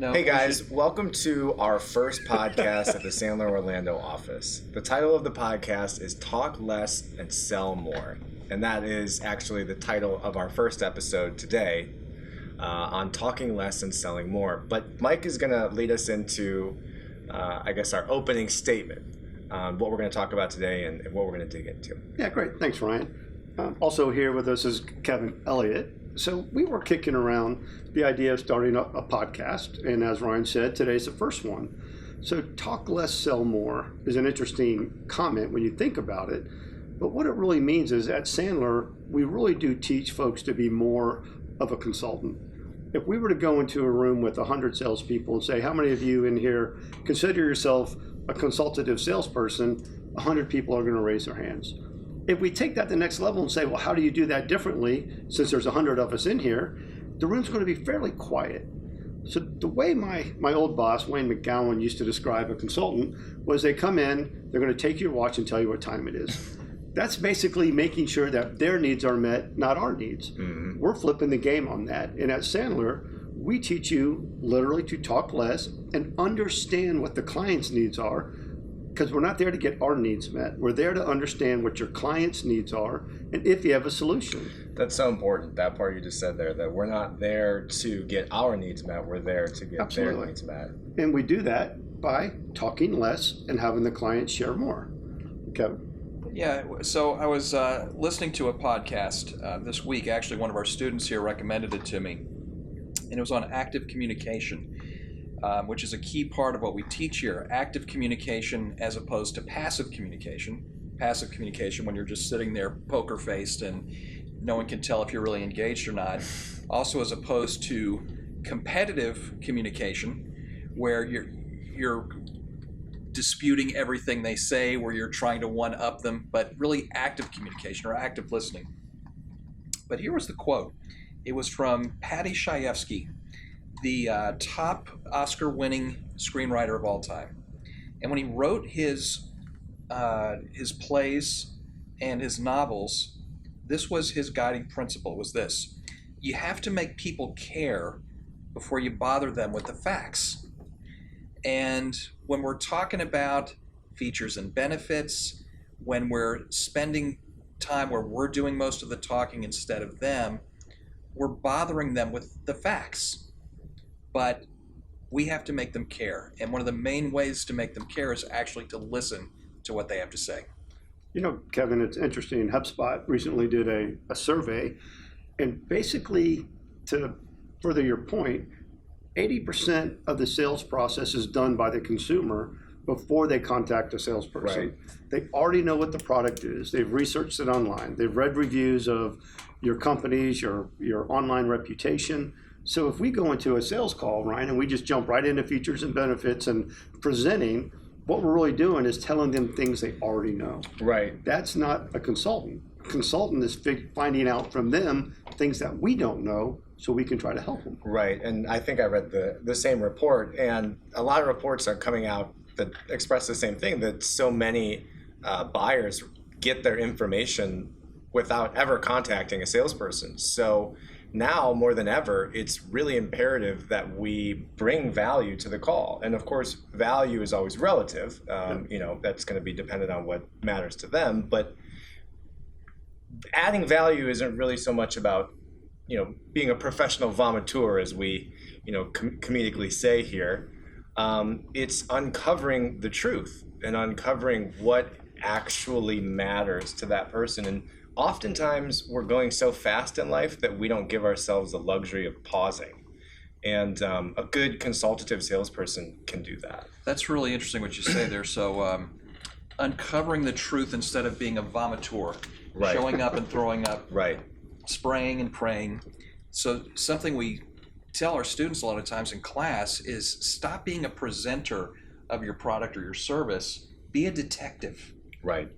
No. Hey guys, welcome to our first podcast at the Sandler Orlando office. The title of the podcast is Talk Less and Sell More. And that is actually the title of our first episode today on talking less and selling more. But Mike is going to lead us into, our opening statement on what we're going to talk about today and what we're going to dig into. Yeah, great. Thanks, Ryan. Also here with us is Kevin Elliott. So we were kicking around the idea of starting a podcast, and as Ryan said, today's the first one. So talk less, sell more is an interesting comment when you think about it, but what it really means is at Sandler, we really do teach folks to be more of a consultant. If we were to go into a room with 100 salespeople and say, how many of you in here consider yourself a consultative salesperson, 100 people are going to raise their hands. If we take that to the next level and say, well, how do you do that differently, since there's 100 of us in here, the room's going to be fairly quiet. So the way my old boss, Wayne McGowan, used to describe a consultant was they come in, they're going to take your watch and tell you what time it is. That's basically making sure that their needs are met, not our needs. Mm-hmm. We're flipping the game on that. And at Sandler, we teach you literally to talk less and understand what the client's needs are, because we're not there to get our needs met. We're there to understand what your client's needs are and if you have a solution. That's so important, that part you just said there, that we're not there to get our needs met, we're there to get Absolutely. Their needs met. And we do that by talking less and having the client share more. Kevin? Yeah, so I was listening to a podcast this week. Actually, one of our students here recommended it to me, and it was on active communication. Which is a key part of what we teach here, active communication as opposed to passive communication. Passive communication when you're just sitting there poker-faced and no one can tell if you're really engaged or not. Also as opposed to competitive communication where you're disputing everything they say, where you're trying to one-up them, but really active communication or active listening. But here was the quote. It was from Patty Chayefsky, the top Oscar-winning screenwriter of all time. And when he wrote his plays and his novels, this was his guiding principle, was this. You have to make people care before you bother them with the facts. And when we're talking about features and benefits, when we're spending time where we're doing most of the talking instead of them, we're bothering them with the facts. But we have to make them care. And one of the main ways to make them care is actually to listen to what they have to say. You know, Kevin, it's interesting. HubSpot recently did a survey, and basically, to further your point, 80% of the sales process is done by the consumer before they contact a salesperson. Right. They already know what the product is. They've researched it online. They've read reviews of your companies, your online reputation. So if we go into a sales call, Ryan, and we just jump right into features and benefits and presenting, what we're really doing is telling them things they already know. Right. That's not a consultant. A consultant is finding out from them things that we don't know so we can try to help them. Right. And I think I read the same report, and a lot of reports are coming out that express the same thing, that so many buyers get their information without ever contacting a salesperson. So now more than ever, it's really imperative that we bring value to the call. And of course, value is always relative. That's going to be dependent on what matters to them. But adding value isn't really so much about, being a professional vomiteur, as we, comedically say here. It's uncovering the truth and uncovering what actually matters to that person. And oftentimes we're going so fast in life that we don't give ourselves the luxury of pausing. And a good consultative salesperson can do that. That's really interesting what you say there. So uncovering the truth instead of being a vomiteur, Right. Showing up and throwing up, Right. spraying and praying. So something we tell our students a lot of times in class is stop being a presenter of your product or your service. Be a detective. Right.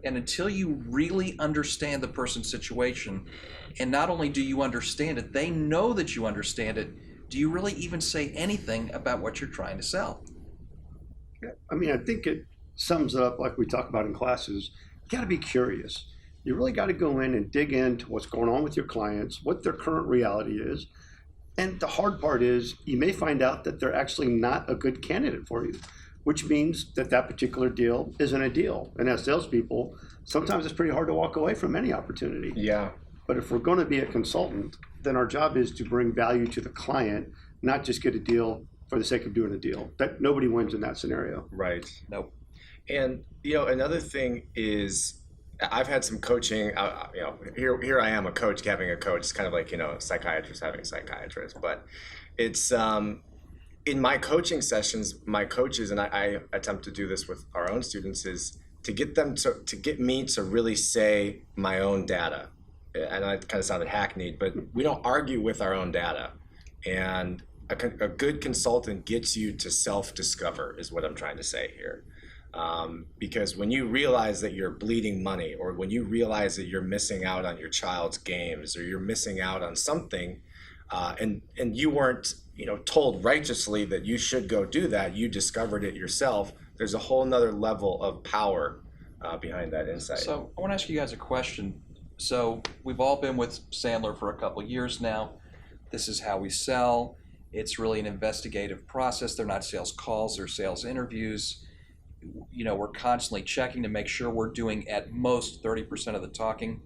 And until you really understand the person's situation, and not only do you understand it, they know that you understand it, do you really even say anything about what you're trying to sell? I mean, I think it sums up, like we talk about in classes, you got to be curious. You really got to go in and dig into what's going on with your clients, what their current reality is, And the hard part is you may find out that they're actually not a good candidate for you, which means that that particular deal isn't a deal. And as salespeople, sometimes it's pretty hard to walk away from any opportunity. Yeah. But if we're going to be a consultant, then our job is to bring value to the client, not just get a deal for the sake of doing a deal. That nobody wins in that scenario. Right. Nope. And another thing is, I've had some coaching. Here I am, a coach having a coach. It's kind of like a psychiatrist having a psychiatrist. But it's in my coaching sessions, my coaches, and I attempt to do this with our own students, is to get them to get me to really say my own data. And I kind of sounded hackneyed, but we don't argue with our own data. And a good consultant gets you to self-discover, is what I'm trying to say here. Because when you realize that you're bleeding money, or when you realize that you're missing out on your child's games, or you're missing out on something, and you weren't told righteously that you should go do that, you discovered it yourself, there's a whole nother level of power behind that insight. So I want to ask you guys a question. So we've all been with Sandler for a couple of years now. This is how we sell. It's really an investigative process. They're not sales calls, they're sales interviews. We're constantly checking to make sure we're doing at most 30% of the talking.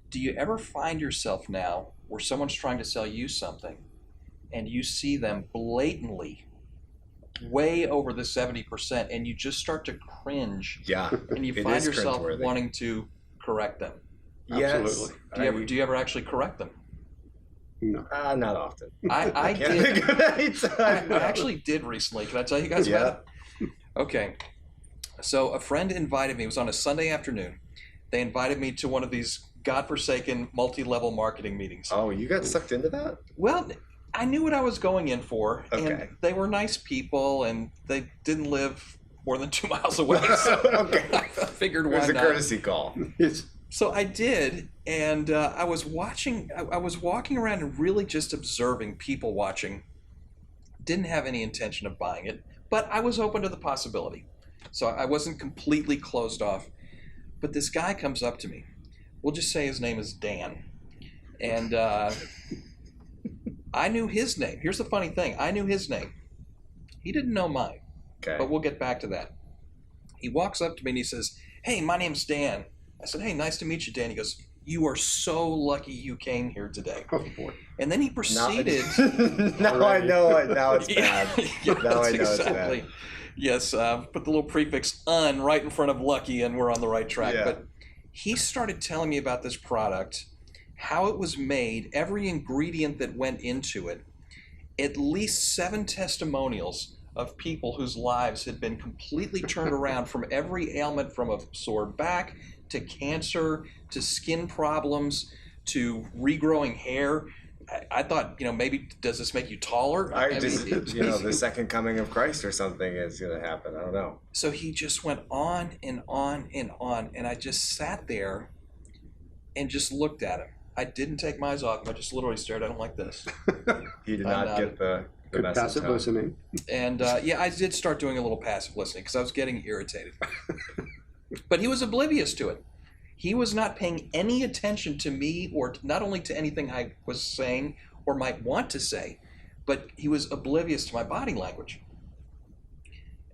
Do you ever find yourself now where someone's trying to sell you something and you see them blatantly way over the 70% and you just start to cringe? Yeah. And you find yourself wanting to correct them? Yes. Absolutely. Do you ever actually correct them? No. Not often. I did. I actually did recently. Can I tell you guys about it? Okay. So a friend invited me. It was on a Sunday afternoon. They invited me to one of these godforsaken multi-level marketing meetings. Oh, you got sucked into that? Well, I knew what I was going in for, Okay. and they were nice people, and they didn't live more than 2 miles away. So Okay. I figured It why was a not. courtesy call. So I did, and I was walking around and really just observing, people watching. Didn't have any intention of buying it, but I was open to the possibility. So I wasn't completely closed off. But this guy comes up to me. We'll just say his name is Dan. And I knew his name. Here's the funny thing. I knew his name. He didn't know mine, Okay. but we'll get back to that. He walks up to me and he says, "Hey, my name's Dan." I said, "Hey, nice to meet you, Dan." He goes, "You are so lucky you came here today." Oh, boy. And then he proceeded. Now I know it. Now it's bad. Yeah, Now I know exactly. it's bad. Yes, put the little prefix "un" right in front of lucky, and we're on the right track. Yeah. But he started telling me about this product, how it was made, every ingredient that went into it, at least 7 testimonials of people whose lives had been completely turned around from every ailment, from a sore back to cancer to skin problems to regrowing hair. I thought, maybe does this make you taller? The second coming of Christ or something is going to happen. I don't know. So he just went on and on and on, and I just sat there and just looked at him. I didn't take my eyes off him. I just literally stared at him like this. He did not get the Good message. passive listening. And I did start doing a little passive listening because I was getting irritated. But he was oblivious to it. He was not paying any attention to me, or not only to anything I was saying or might want to say, but he was oblivious to my body language.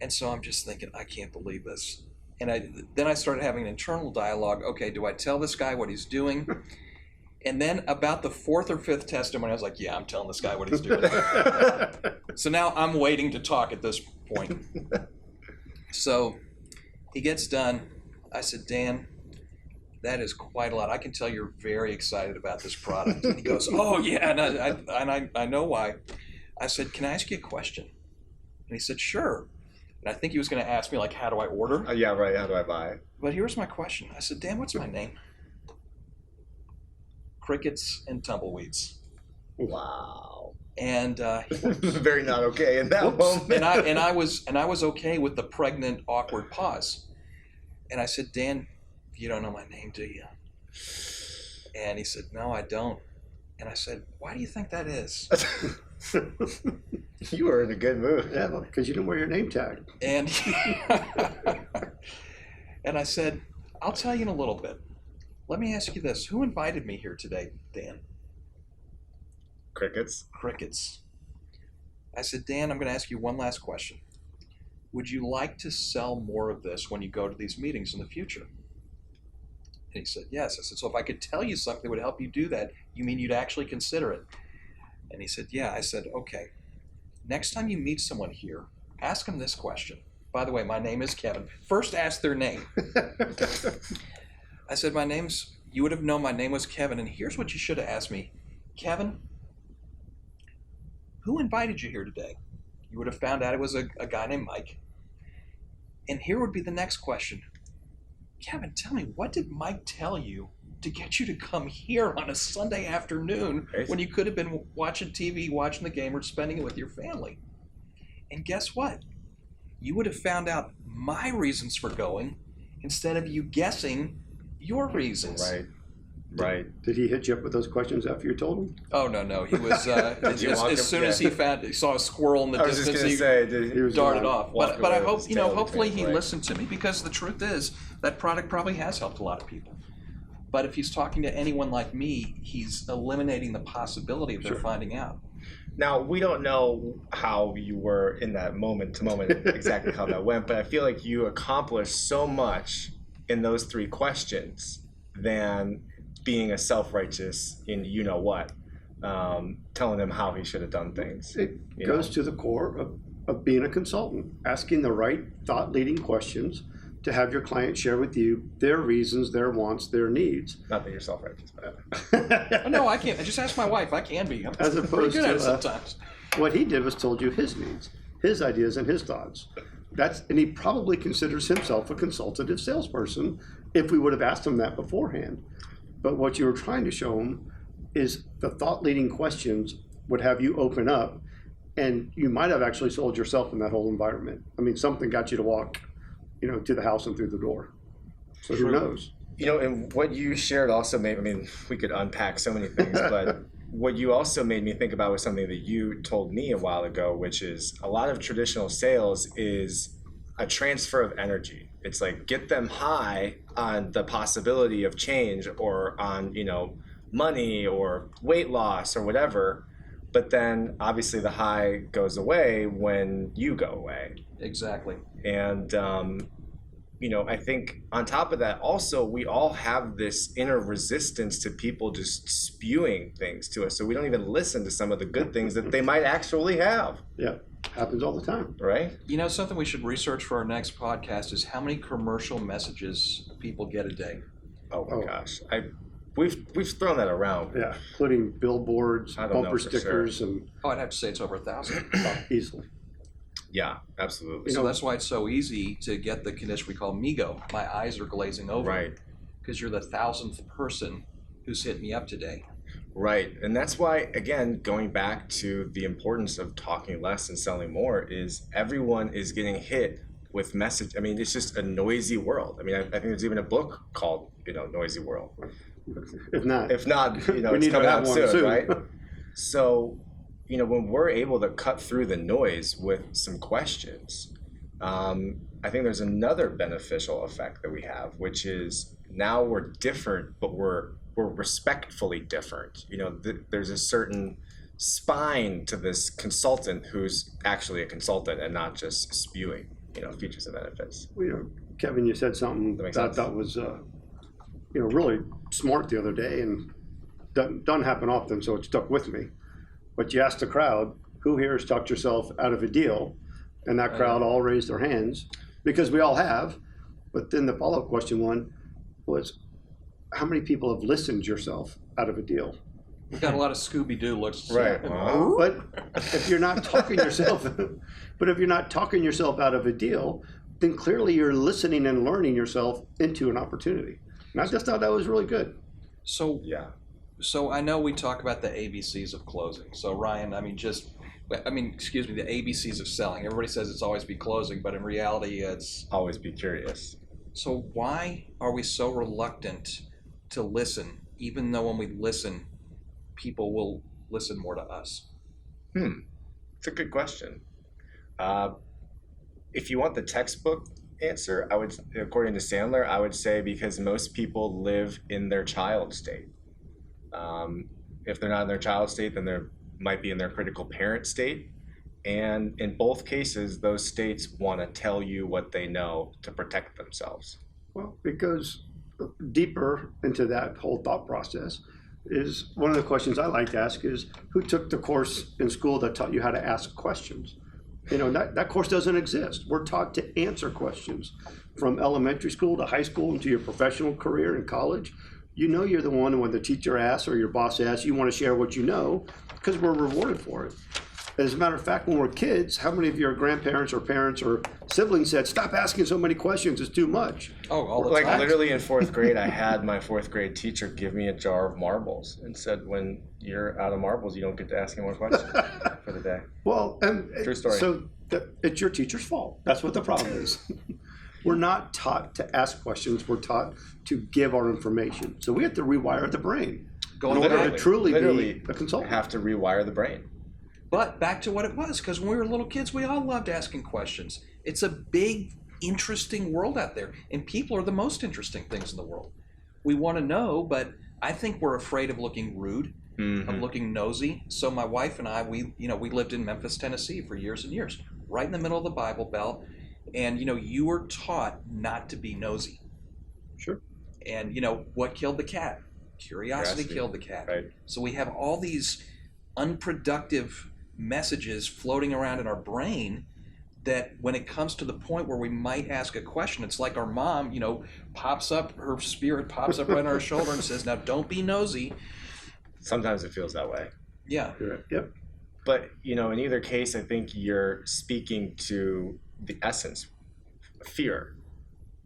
And so I'm just thinking, I can't believe this. And then I started having an internal dialogue. Okay, do I tell this guy what he's doing? And then about the 4th or 5th testimony, I was like, yeah, I'm telling this guy what he's doing. So now I'm waiting to talk at this point. So he gets done. I said, "Dan, that is quite a lot. I can tell you're very excited about this product." And he goes, "Oh, yeah, and I know why." I said, "Can I ask you a question?" And he said, "Sure." And I think he was going to ask me, like, how do I order? Yeah, right. How do I buy? But here's my question. I said, "Dan, what's my name?" "Crickets and Tumbleweeds." Wow. And Very not okay in that moment. and I was okay with the pregnant, awkward pause. And I said, "Dan, you don't know my name, do you?" And he said, "No, I don't." And I said, "Why do you think that is?" You were in a good mood. Yeah, because you didn't wear your name tag. And and I said, "I'll tell you in a little bit. Let me ask you this. Who invited me here today, Dan?" Crickets. Crickets. I said, Dan, I'm going to ask you one last question. Would you like to sell more of this when you go to these meetings in the future? And he said, yes. I said, so if I could tell you something that would help you do that, you mean you'd actually consider it? And he said, yeah. I said, okay. Next time you meet someone here, ask them this question. By the way, my name is Kevin. First, ask their name. I said, you would have known my name was Kevin, and here's what you should have asked me. Kevin, who invited you here today? You would have found out it was a guy named Mike. And here would be the next question. Kevin, tell me, what did Mike tell you to get you to come here on a Sunday afternoon when you could have been watching TV, watching the game, or spending it with your family? And guess what? You would have found out my reasons for going instead of you guessing your reasons. Right. Did he hit you up with those questions after you told him? Oh, no. He was, as soon as he saw a squirrel in the distance, he darted off. But I hope, hopefully he listened to me, because the truth is that product probably has helped a lot of people. But if he's talking to anyone like me, he's eliminating the possibility of their finding out. Now, we don't know how you were in that moment to moment, exactly how that went, but I feel like you accomplished so much in those 3 questions than being a self-righteous in you-know-what, telling him how he should have done things. It goes to the core of being a consultant, asking the right thought-leading questions to have your client share with you their reasons, their wants, their needs. Not that you're self-righteous, but... No, I can't. Just ask my wife. I can be. I'm As opposed pretty good at to it sometimes. What he did was told you his needs, his ideas, and his thoughts. And he probably considers himself a consultative salesperson if we would have asked him that beforehand. But what you were trying to show him is the thought-leading questions would have you open up, and you might have actually sold yourself in that whole environment. I mean, something got you to walk, to the house and through the door. So who knows? And what you shared also made, we could unpack so many things, but what you also made me think about was something that you told me a while ago, which is a lot of traditional sales is a transfer of energy. It's like get them high on the possibility of change or on, money or weight loss or whatever. But then obviously the high goes away when you go away. Exactly. And, I think on top of that, also, we all have this inner resistance to people just spewing things to us. So we don't even listen to some of the good things that they might actually have. Yeah. Happens all the time. Right? Something we should research for our next podcast is how many commercial messages people get a day. Oh my gosh. We've thrown that around. Yeah, including billboards, bumper stickers, and I'd have to say it's over 1,000. easily. Yeah, absolutely. So that's why it's so easy to get the condition we call MIGO. My eyes are glazing over. Right. Because you're the 1,000th person who's hit me up today. Right. And that's why, again, going back to the importance of talking less and selling more is everyone is getting hit with message. It's just a noisy world. I think there's even a book called, Noisy World. If not, it's coming out soon, right? So, when we're able to cut through the noise with some questions, I think there's another beneficial effect that we have, which is now we're different, but we're respectfully different. There's a certain spine to this consultant who's actually a consultant and not just spewing, features and benefits. Kevin, you said something that I thought was, really smart the other day, and doesn't happen often, so it stuck with me. But you asked the crowd, who here has talked yourself out of a deal? And that crowd all raised their hands, because we all have. But then the follow-up question was, how many people have listened yourself out of a deal? We've got a lot of Scooby-Doo looks. Right. But if you're not talking yourself, out of a deal, then clearly you're listening and learning yourself into an opportunity. And I just thought that was really good. So I know we talk about the ABCs of closing. So Ryan, the ABCs of selling. Everybody says it's always be closing, but in reality, it's always be curious. So why are we so reluctant to listen, even though when we listen, people will listen more to us? It's a good question. If you want the textbook answer, according to Sandler, I would say because most people live in their child state. If they're not in their child state, then they're might be in their critical parent state. And in both cases, those states want to tell you what they know to protect themselves. Well, it goes deeper into that whole thought process. Is one of the questions I like to ask is, who took the course in school that taught you how to ask questions? That course doesn't exist. We're taught to answer questions from elementary school to high school into your professional career in college. You're the one when the teacher asks or your boss asks, you want to share what you know because we're rewarded for it. As a matter of fact, when we're kids, how many of your grandparents or parents or siblings said, stop asking so many questions, it's too much? Oh, all the Like time. literally in fourth grade, I had my fourth grade teacher give me a jar of marbles and said, when you're out of marbles, you don't get to ask any more questions for the day. Well, and True story. So it's your teacher's fault. That's what the problem is. We're not taught to ask questions. We're taught to give our information. So we have to rewire the brain in order to truly be a consultant. Have to rewire the brain. But back to what it was, because when we were little kids, we all loved asking questions. It's a big, interesting world out there, and people are the most interesting things in the world. We want to know, but I think we're afraid of looking rude, of looking nosy. So my wife and I, we lived in Memphis, Tennessee for years and years, right in the middle of the Bible Belt, and you were taught not to be nosy. Sure. And what killed the cat? Curiosity killed the cat. Right. So we have all these unproductive messages floating around in our brain that when it comes to the point where we might ask a question, it's like our mom, pops up, her spirit pops up right on our shoulder and says, now don't be nosy. Sometimes it feels that way. Yeah. Yep. But, in either case, I think you're speaking to the essence, fear.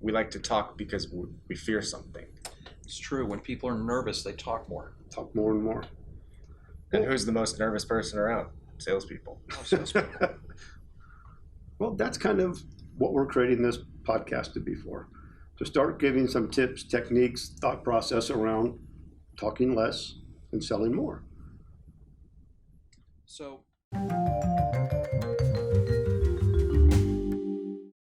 We like to talk because we fear something. It's true. When people are nervous, they talk more. Talk more and more. And who's the most nervous person around? Salespeople. Well, that's kind of what we're creating this podcast to be for. To start giving some tips, techniques, thought process around talking less and selling more. So